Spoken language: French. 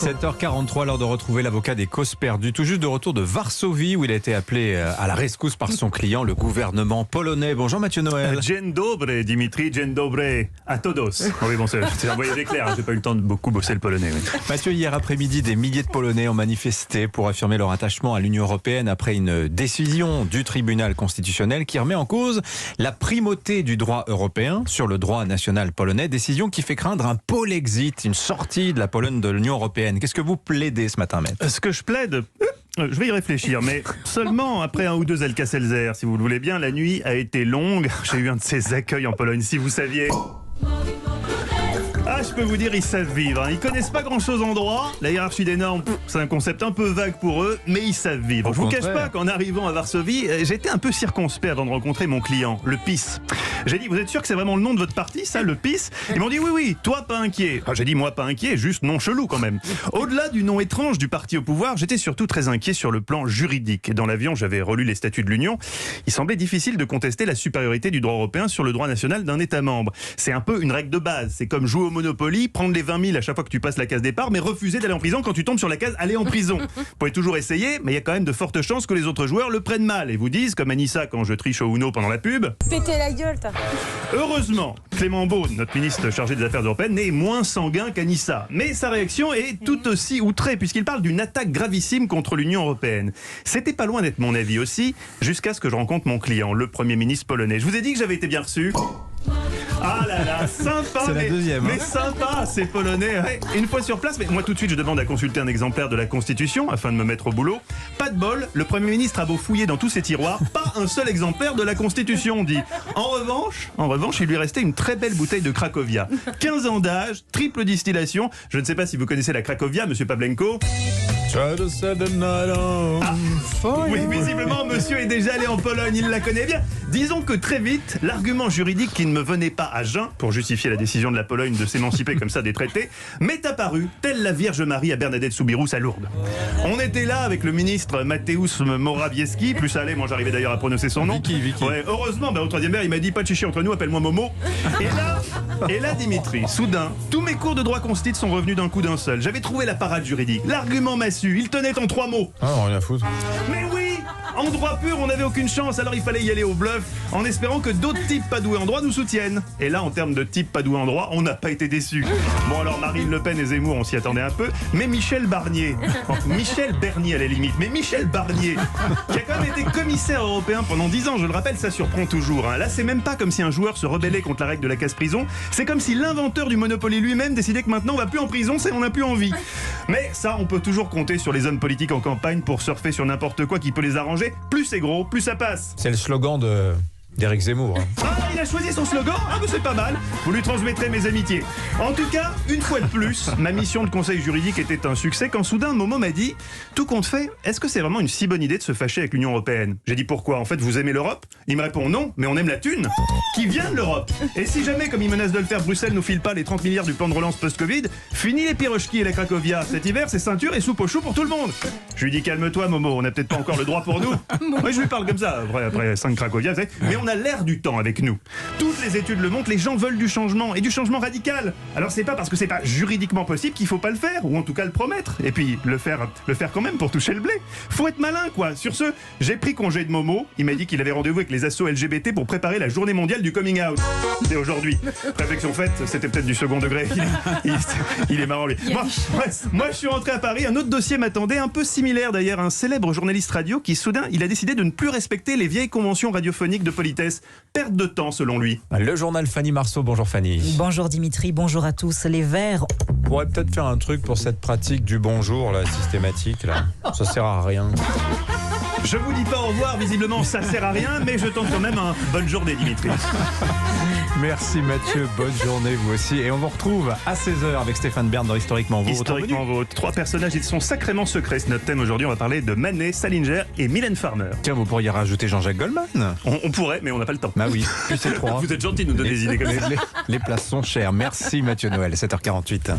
7h43, l'heure de retrouver l'avocat des causes perdues, tout juste de retour de Varsovie où il a été appelé à la rescousse par son client, le gouvernement polonais. Bonjour Mathieu Noël. Dzień dobry Dimitri, dzień dobry à todos. Oui, bon, c'est un voyage éclair, hein. J'ai pas eu le temps de beaucoup bosser le polonais. Oui. Mathieu, hier après-midi, des milliers de Polonais ont manifesté pour affirmer leur attachement à l'Union européenne après une décision du tribunal constitutionnel qui remet en cause la primauté du droit européen sur le droit national polonais. Décision qui fait craindre un Polexit, une sortie de la Pologne de l'Union européenne. Qu'est-ce que vous plaidez ce matin, maître ? Ce que je plaide, je vais y réfléchir, mais seulement après un ou deux Alka-Seltzer, si vous le voulez bien. La nuit a été longue. J'ai eu un de ces accueils en Pologne, si vous saviez. Ah, je peux vous dire, ils savent vivre. Ils connaissent pas grand-chose en droit. La hiérarchie des normes, c'est un concept un peu vague pour eux, mais ils savent vivre. Je vous cache pas qu'en arrivant à Varsovie, j'étais un peu circonspect avant de rencontrer mon client, le PiS. J'ai dit, vous êtes sûr que c'est vraiment le nom de votre parti, ça, le PiS? Ils m'ont dit, oui, toi pas inquiet. J'ai dit, moi pas inquiet, juste non chelou quand même. Au-delà du nom étrange du parti au pouvoir, j'étais surtout très inquiet sur le plan juridique. Dans l'avion, j'avais relu les statuts de l'Union. Il semblait difficile de contester la supériorité du droit européen sur le droit national d'un État membre. C'est un peu une règle de base. C'est comme jouer au Monopoly, prendre les 20 000 à chaque fois que tu passes la case départ, mais refuser d'aller en prison quand tu tombes sur la case aller en prison. Vous pouvez toujours essayer, mais il y a quand même de fortes chances que les autres joueurs le prennent mal et vous disent, comme Anissa quand je triche au Uno pendant la pub. Péter la gueule, t'as. Heureusement, Clément Beaune, notre ministre chargé des Affaires européennes, est moins sanguin qu'Anissa. Mais sa réaction est tout aussi outrée, puisqu'il parle d'une attaque gravissime contre l'Union européenne. C'était pas loin d'être mon avis aussi, jusqu'à ce que je rencontre mon client, le Premier ministre polonais. Je vous ai dit que j'avais été bien reçu. Ah là là, sympa, c'est la deuxième, mais sympa, ces Polonais. Ouais. Une fois sur place, mais moi tout de suite je demande à consulter un exemplaire de la Constitution afin de me mettre au boulot. Pas de bol, le Premier ministre a beau fouiller dans tous ses tiroirs, pas un seul exemplaire de la Constitution, on dit. En revanche, il lui restait une très belle bouteille de Cracovia. 15 ans d'âge, triple distillation. Je ne sais pas si vous connaissez la Cracovia, monsieur Pavlenko. Oui, visiblement, monsieur est déjà allé en Pologne, il la connaît bien. Disons que très vite, l'argument juridique qui ne me venait pas à jeun pour justifier la décision de la Pologne de s'émanciper comme ça des traités m'est apparu, telle la Vierge Marie à Bernadette Soubirous à Lourdes. On était là avec le ministre Mateusz Morawiecki, plus ça allait, moi j'arrivais d'ailleurs à prononcer son nom. Vicky. Ouais, heureusement, au troisième verre, il m'a dit pas de chichi entre nous, appelle-moi Momo. Et là, Dimitri, soudain, tous mes cours de droit constit sont revenus d'un coup d'un seul. J'avais trouvé la parade juridique, l'argument massue, il tenait en 3 mots. Ah, rien à foutre. Mais oui! En droit pur, on n'avait aucune chance, alors il fallait y aller au bluff, en espérant que d'autres types pas doués en droit nous soutiennent. Et là, en termes de types pas doués en droit, on n'a pas été déçus. Bon, alors Marine Le Pen et Zemmour, on s'y attendait un peu, mais Michel Barnier, Michel Bernier à la limite, mais Michel Barnier, qui a quand même été commissaire européen pendant 10 ans, je le rappelle, ça surprend toujours. Hein. Là, c'est même pas comme si un joueur se rebellait contre la règle de la casse-prison, c'est comme si l'inventeur du Monopoly lui-même décidait que maintenant on va plus en prison, c'est on n'a plus envie. Mais ça, on peut toujours compter sur les hommes politiques en campagne pour surfer sur n'importe quoi qui peut les arranger. Plus c'est gros, plus ça passe. C'est le slogan d'Éric Zemmour. Hein. Ah, il a choisi son slogan. Ah, mais c'est pas mal. Vous lui transmettrez mes amitiés. En tout cas, une fois de plus, ma mission de conseil juridique était un succès quand soudain Momo m'a dit « Tout compte fait, est-ce que c'est vraiment une si bonne idée de se fâcher avec l'Union européenne ?» J'ai dit « Pourquoi ? En fait, vous aimez l'Europe ?» Il me répond « Non, mais on aime la thune qui vient de l'Europe. Et si jamais, comme il menace de le faire, Bruxelles nous file pas les 30 milliards du plan de relance post-Covid, fini les pirochki et la Cracovia. Cet hiver, c'est ceinture et soupe au chou pour tout le monde. » Je lui dis « Calme-toi, Momo, on n'a peut-être pas encore le droit pour nous. » Oui, je lui parle comme ça, après 5 Cracovia, vous savez. Mais on a l'air du temps avec nous. Toutes les études le montrent, les gens veulent du changement, et du changement radical. Alors c'est pas parce que c'est pas juridiquement possible qu'il faut pas le faire, ou en tout cas le promettre, et puis le faire quand même pour toucher le blé. Faut être malin, quoi. Sur ce, j'ai pris congé de Momo, il m'a dit qu'il avait rendez-vous avec les assos LGBT pour préparer la journée mondiale du coming out. C'est aujourd'hui. Réflexion faite, c'était peut-être du second degré. Il est marrant, lui. Moi, je suis rentré à Paris, un autre dossier m'attendait, un peu similaire d'ailleurs, un célèbre journaliste radio qui, soudain, il a décidé de ne plus respecter les vieilles conventions radiophoniques de politesse. Perte de temps, selon lui. Le journal Fanny Marceau. Bonjour Fanny. Bonjour Dimitri, bonjour à tous. Les Verts. On pourrait peut-être faire un truc pour cette pratique du bonjour là, systématique. Là. Ça sert à rien. Je vous dis pas au revoir, visiblement ça sert à rien, mais je tente quand même un bonne journée, Dimitri. Merci Mathieu, bonne journée vous aussi. Et on vous retrouve à 16h avec Stéphane Bern dans Historiquement Vôtre. Historiquement Vôtre. 3 personnages, ils sont sacrément secrets. C'est notre thème aujourd'hui. On va parler de Manet, Salinger et Mylène Farmer. Tiens, vous pourriez rajouter Jean-Jacques Goldman. On pourrait, mais on n'a pas le temps. Bah oui, plus c'est 3. Vous êtes gentil de nous donner des idées comme ça. Les places sont chères. Merci Mathieu Noël, 7h48.